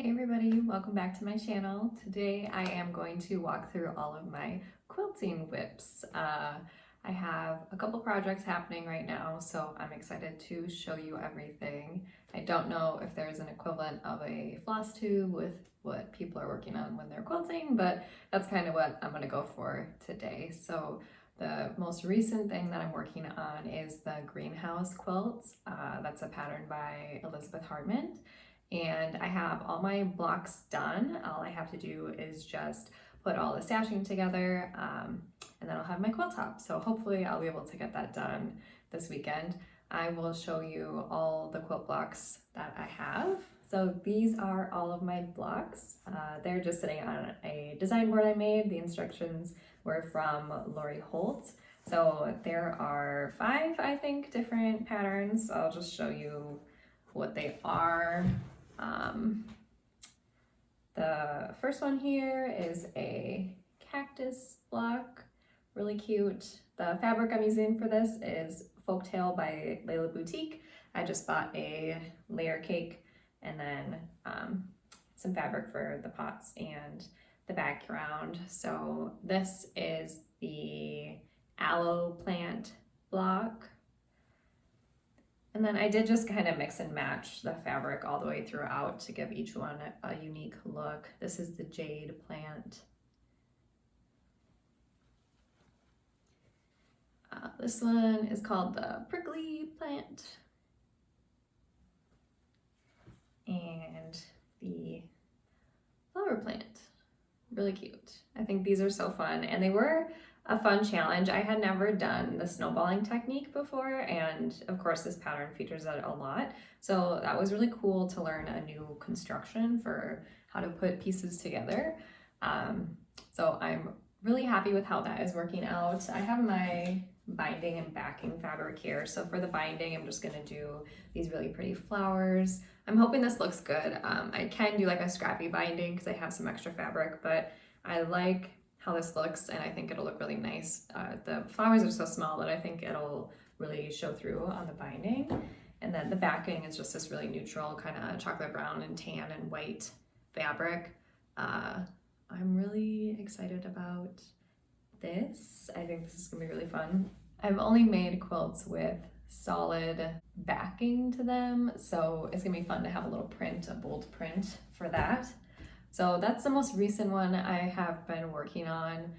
Hey everybody, welcome back to my channel. Today I am going to walk through all of my quilting whips. I have a couple projects happening right now, so I'm excited to show you everything. I don't know if there's an equivalent of a floss tube with what people are working on when they're quilting, but that's kind of what I'm going to go for today. So the most recent thing that I'm working on is the greenhouse quilts. That's a pattern by Elizabeth Hartman. And I have all my blocks done. All I have to do is just put all the stashing together, and then I'll have my quilt top. So hopefully I'll be able to get that done this weekend. I will show you all the quilt blocks that I have. So these are all of my blocks. They're just sitting on a design board I made. The instructions were from Holt. So there are 5, I think, different patterns. I'll just show you what they are. The first one here is a cactus block, really cute. The fabric I'm using for this is Folktale by Lella Boutique. I just bought a layer cake and then some fabric for the pots and the background. So this is the aloe plant block. And then I did just kind of mix and match the fabric all the way throughout to give each one a unique look. This is the jade plant. This one is called the prickly plant. And the flower plant. Really cute. I think these are so fun, and they were a fun challenge. I had never done the snowballing technique before, and of course this pattern features it a lot. So that was really cool to learn a new construction for how to put pieces together. So I'm really happy with how that is working out. I have my binding and backing fabric here. So for the binding, I'm just gonna do these really pretty flowers. I'm hoping this looks good. I can do like a scrappy binding because I have some extra fabric, but I like how this looks and I think it'll look really nice. The flowers are so small that I think it'll really show through on the binding. And then the backing is just this really neutral kind of chocolate brown and tan and white fabric. I'm really excited about this. I think this is gonna be really fun. I've only made quilts with solid backing to them, so it's gonna be fun to have a little print, a bold print for that. So that's the most recent one I have been working on.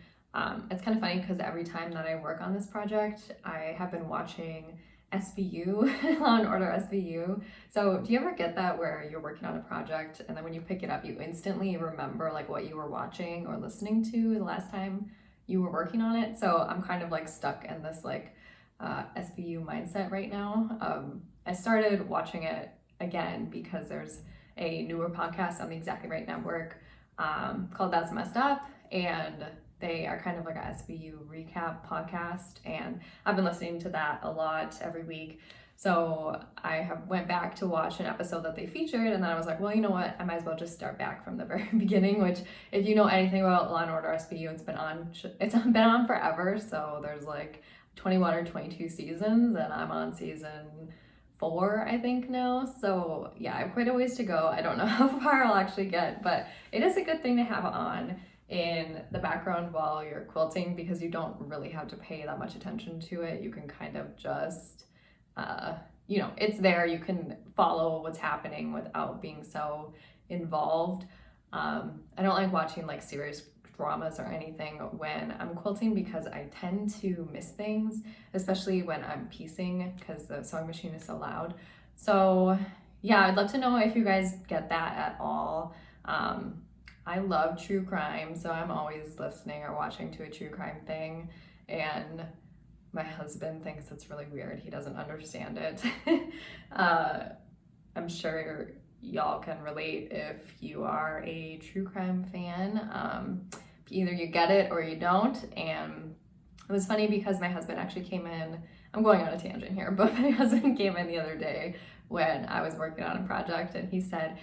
It's kind of funny because every time that I work on this project, I have been watching SVU, Law and Order SVU. So do you ever get that where you're working on a project and then when you pick it up, you instantly remember like what you were watching or listening to the last time you were working on it? So I'm kind of like stuck in this like SVU mindset right now. I started watching it again because there's a newer podcast on the Exactly Right Network called That's Messed Up, and they are kind of like a SVU recap podcast, and I've been listening to that a lot every week. So I went back to watch an episode that they featured, and then I was like, well, you know what, I might as well just start back from the very beginning, which if you know anything about Law and Order SVU, it's been on forever. So there's like 21 or 22 seasons, and I'm on season 4, I think now. So yeah, I have quite a ways to go. I don't know how far I'll actually get, but it is a good thing to have on in the background while you're quilting because you don't really have to pay that much attention to it. You can kind of just, it's there. You can follow what's happening without being so involved. I don't like watching like serious dramas or anything when I'm quilting because I tend to miss things, especially when I'm piecing because the sewing machine is so loud. So yeah, I'd love to know if you guys get that at all. I love true crime, so I'm always listening or watching to a true crime thing, and my husband thinks it's really weird. He doesn't understand it. I'm sure y'all can relate if you are a true crime fan. Either you get it or you don't. And it was funny because my husband actually came in, I'm going on a tangent here, but my husband came in the other day when I was working on a project and he said,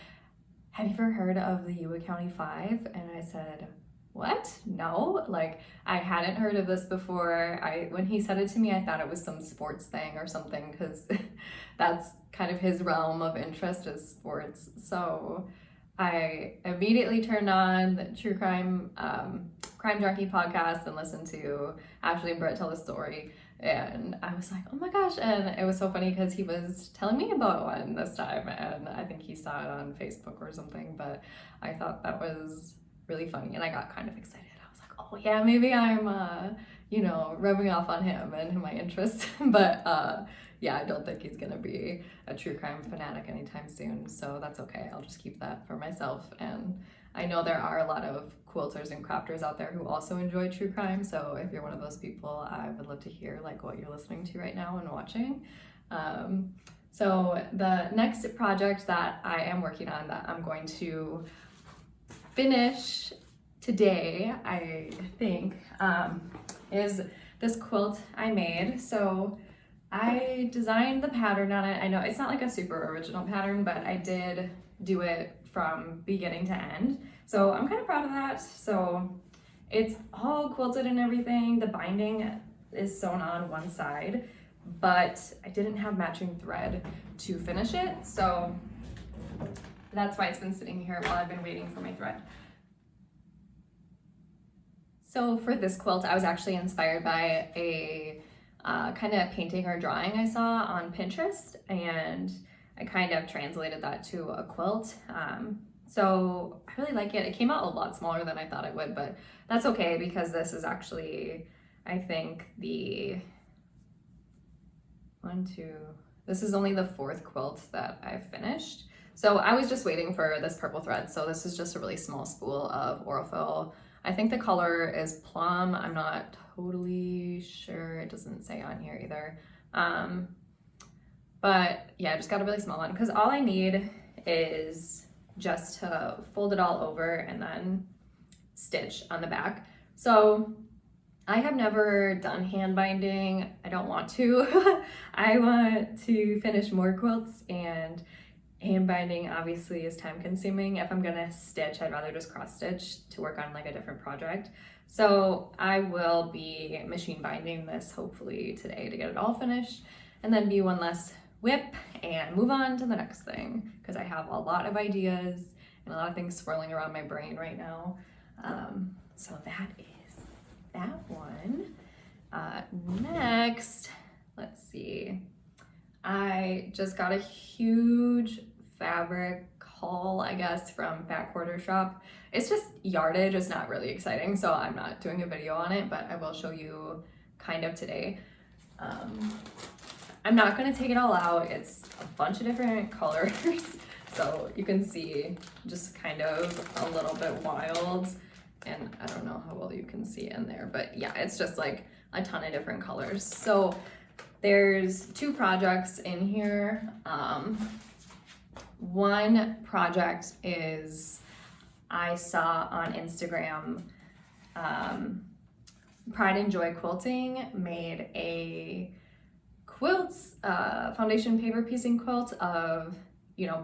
have you ever heard of the Yuba County 5? And I said, what? No, like I hadn't heard of this before. When he said it to me, I thought it was some sports thing or something because that's kind of his realm of interest is sports. So I immediately turned on the true crime Junkie podcast and listened to Ashley and Britt tell the story. And I was like, oh my gosh. And it was so funny because he was telling me about one this time. And I think he saw it on Facebook or something. But I thought that was really funny. And I got kind of excited. I was like, oh yeah, maybe I'm, rubbing off on him and my interests. But yeah, I don't think he's going to be a true crime fanatic anytime soon. So that's okay. I'll just keep that for myself. And I know there are a lot of quilters and crafters out there who also enjoy true crime. So if you're one of those people, I would love to hear like what you're listening to right now and watching. So the next project that I am working on that I'm going to finish today, I think, is this quilt I made. So I designed the pattern on it. I know it's not like a super original pattern, but I did do it from beginning to end. So I'm kind of proud of that. So it's all quilted and everything. The binding is sewn on one side, but I didn't have matching thread to finish it. So that's why it's been sitting here while I've been waiting for my thread. So for this quilt, I was actually inspired by a kind of painting or drawing I saw on Pinterest, and I kind of translated that to a quilt. So I really like it. It came out a lot smaller than I thought it would, but that's okay because this is actually, I think this is only the 4th quilt that I've finished. So I was just waiting for this purple thread. So this is just a really small spool of Aurifil. I think the color is plum. I'm not totally sure. It doesn't say on here either. But yeah, I just got a really small one because all I need is just to fold it all over and then stitch on the back. So I have never done hand binding. I don't want to. I want to finish more quilts, and hand binding obviously is time consuming. If I'm gonna stitch, I'd rather just cross stitch to work on like a different project. So I will be machine binding this hopefully today to get it all finished, and then be one less whip and move on to the next thing because I have a lot of ideas and a lot of things swirling around my brain right now. So that is that one. Next, let's see. I just got a huge fabric haul, I guess, from Fat Quarter Shop. It's just yardage. It's not really exciting, so I'm not doing a video on it, but I will show you kind of today. I'm not going to take it all out. It's a bunch of different colors, so you can see just kind of a little bit wild, and I don't know how well you can see in there, but yeah, it's just like a ton of different colors. So there's 2 projects in here. One project is I saw on Instagram, Pride and Joy Quilting made a quilts, foundation paper piecing quilt of,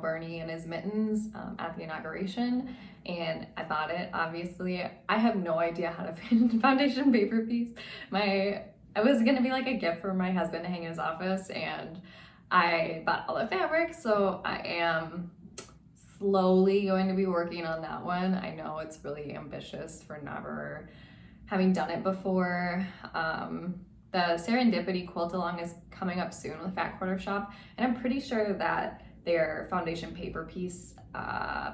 Bernie and his mittens at the inauguration, and I bought it. Obviously, I have no idea how to foundation paper piece. It was gonna be like a gift for my husband to hang in his office, and I bought all the fabric, so I am slowly going to be working on that one. I know it's really ambitious for never having done it before. The Serendipity quilt along is coming up soon with Fat Quarter Shop, and I'm pretty sure that their foundation paper piece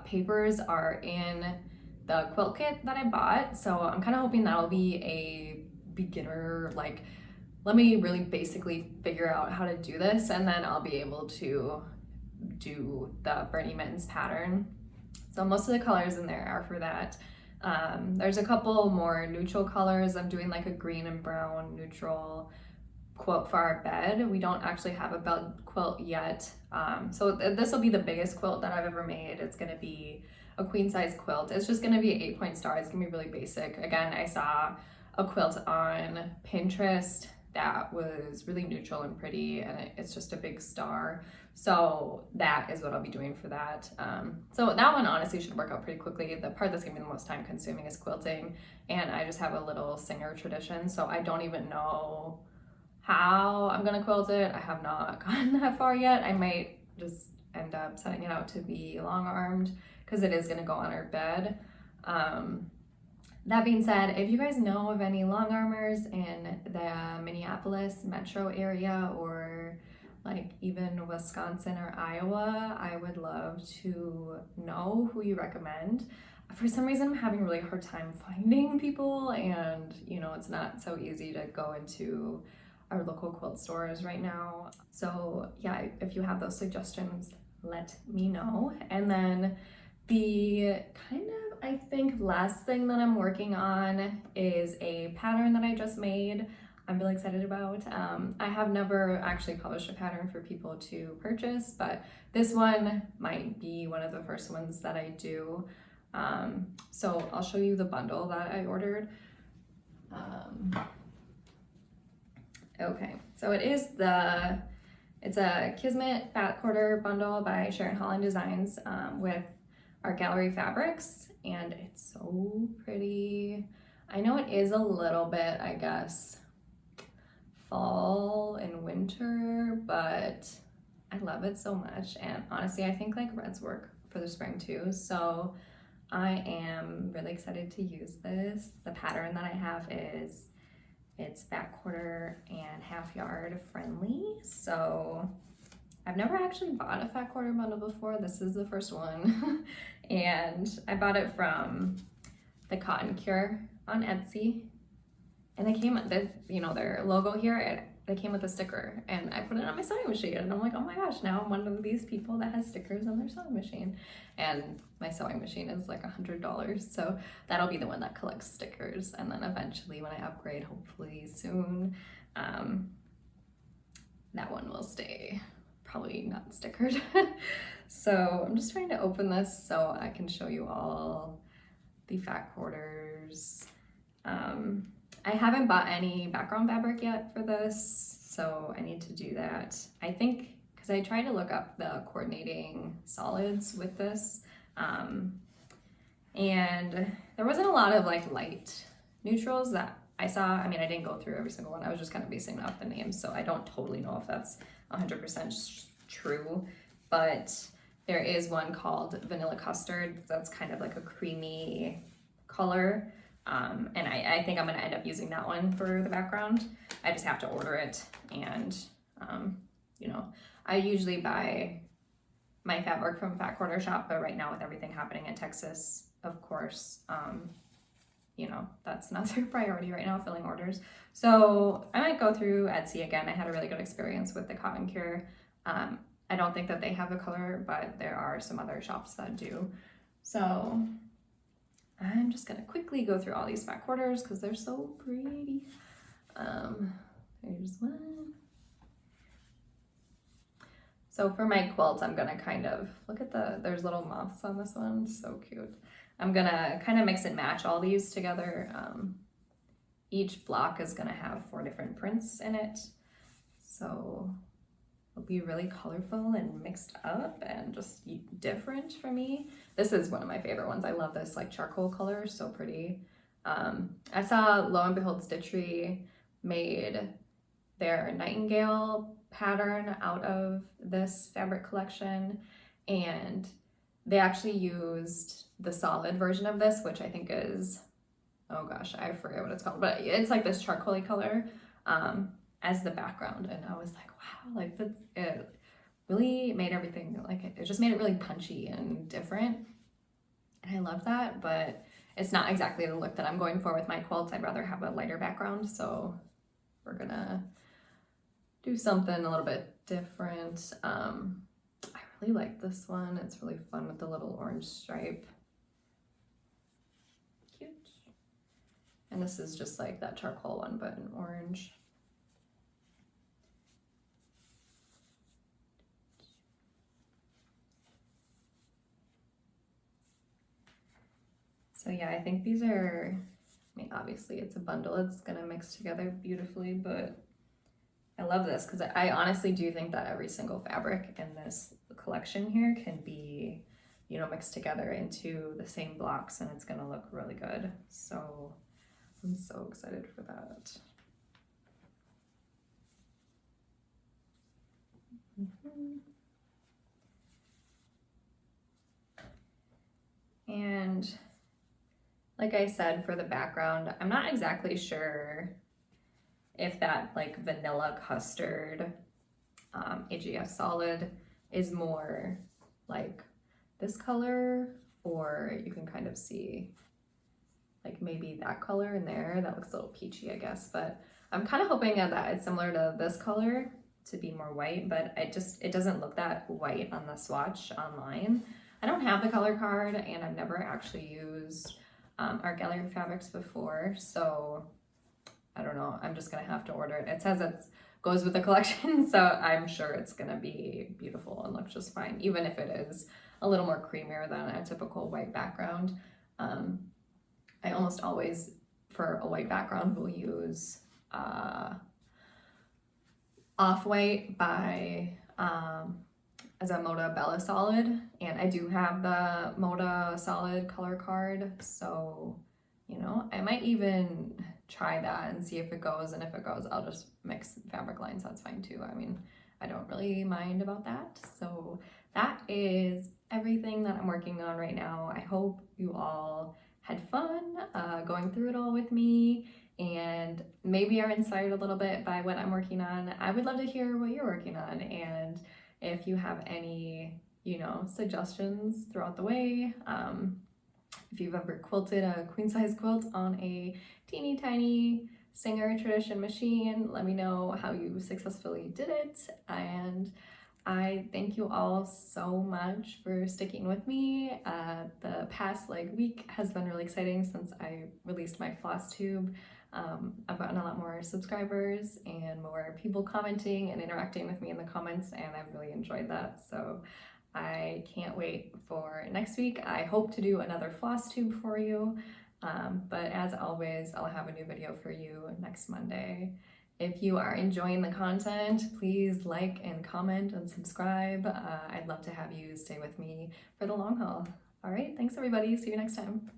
papers are in the quilt kit that I bought, so I'm kind of hoping that'll be a beginner, like, let me really basically figure out how to do this, and then I'll be able to do the Bernie Mittens pattern. So most of the colors in there are for that. There's a couple more neutral colors. I'm doing like a green and brown neutral quilt for our bed. We don't actually have a bed quilt yet. So this will be the biggest quilt that I've ever made. It's gonna be a queen size quilt. It's just gonna be an 8-point star. It's gonna be really basic. Again, I saw a quilt on Pinterest that was really neutral and pretty, and it's just a big star. So that is what I'll be doing for that. So that one honestly should work out pretty quickly. The part that's gonna be the most time consuming is quilting, and I just have a little singer tradition, so I don't even know how I'm gonna quilt it. I have not gotten that far yet. I might just end up setting it out to be long-armed because it is going to go on our bed. That being said, if you guys know of any long armors in the Minneapolis metro area or like even Wisconsin or Iowa, I would love to know who you recommend. For some reason, I'm having a really hard time finding people, and you know, it's not so easy to go into our local quilt stores right now. So yeah, if you have those suggestions, let me know. And then the kind of, I think, last thing that I'm working on is a pattern that I just made. I'm really excited about. I have never actually published a pattern for people to purchase, but this one might be one of the first ones that I do. So I'll show you the bundle that I ordered. Okay, so it's a Kismet Fat Quarter bundle by Sharon Holland Designs with our gallery fabrics, and it's so pretty. I know it is a little bit, I guess, fall and winter, but I love it so much. And honestly, I think like reds work for the spring too. So I am really excited to use this. The pattern that I have it's fat quarter and half yard friendly. So I've never actually bought a fat quarter bundle before. This is the first one. And I bought it from the Cotton Cure on Etsy. And they came with the, you know, their logo here, they came with a sticker, and I put it on my sewing machine, and I'm like, oh my gosh, now I'm one of these people that has stickers on their sewing machine. And my sewing machine is like $100, so that'll be the one that collects stickers. And then eventually when I upgrade, hopefully soon, that one will stay probably not stickered. So I'm just trying to open this so I can show you all the fat quarters. I haven't bought any background fabric yet for this, so I need to do that. I think, because I tried to look up the coordinating solids with this, and there wasn't a lot of like light neutrals that I saw. I mean, I didn't go through every single one. I was just kind of basing off the names, so I don't totally know if that's 100% true, but there is one called Vanilla Custard. That's kind of like a creamy color. And I think I'm gonna end up using that one for the background. I just have to order it, and you know, I usually buy my fabric from Fat Quarter Shop, but right now with everything happening in Texas, of course, you know, that's not their priority right now, filling orders. So I might go through Etsy again. I had a really good experience with the Cotton Cure. I don't think that they have the color, but there are some other shops that do. So I'm just gonna quickly go through all these fat quarters because they're so pretty. There's one. So for my quilt, I'm gonna kind of, look at there's little moths on this one, so cute. I'm gonna kind of mix and match all these together. Each block is gonna have 4 different prints in it. So it'll be really colorful and mixed up and just different for me. This is one of my favorite ones. I love this like charcoal color, so pretty. I saw, lo and behold, Stitchery made their Nightingale pattern out of this fabric collection, and they actually used the solid version of this, which I think is, oh gosh, I forget what it's called, but it's like this charcoaly color as the background. And I was like, wow, like that's it. Really made everything, like it just made it really punchy and different, and I love that. But it's not exactly the look that I'm going for with my quilts. I'd rather have a lighter background, so we're gonna do something a little bit different. I really like this one. It's really fun with the little orange stripe. Cute. And this is just like that charcoal one, but in orange. So yeah, I think these are, I mean, obviously it's a bundle, it's gonna mix together beautifully, but I love this because I honestly do think that every single fabric in this collection here can be, you know, mixed together into the same blocks, and it's gonna look really good. So I'm so excited for that. like I said, for the background, I'm not exactly sure if that like vanilla custard AGF solid is more like this color, or you can kind of see like maybe that color in there. That looks a little peachy, I guess, but I'm kind of hoping that it's similar to this color to be more white, but it doesn't look that white on the swatch online. I don't have the color card, and I've never actually used Art Gallery fabrics before, so I don't know. I'm just gonna have to order it. It says it goes with the collection, so I'm sure it's gonna be beautiful and look just fine, even if it is a little more creamier than a typical white background. I almost always, for a white background, will use Off-White by as a Moda Bella Solid, and I do have the Moda Solid color card, so you know, I might even try that and see if it goes, and if it goes, I'll just mix fabric lines. That's fine too. I mean, I don't really mind about that. So that is everything that I'm working on right now. I hope you all had fun going through it all with me, and maybe are inspired a little bit by what I'm working on. I would love to hear what you're working on, and if you have any, you know, suggestions throughout the way. If you've ever quilted a queen size quilt on a teeny tiny Singer Tradition machine, let me know how you successfully did it. And I thank you all so much for sticking with me. The past week has been really exciting since I released my floss tube. I've gotten a lot more subscribers and more people commenting and interacting with me in the comments, and I've really enjoyed that. So I can't wait for next week. I hope to do another floss tube for you, but as always, I'll have a new video for you next Monday. If you are enjoying the content, please like and comment and subscribe. I'd love to have you stay with me for the long haul. All right, thanks everybody. See you next time.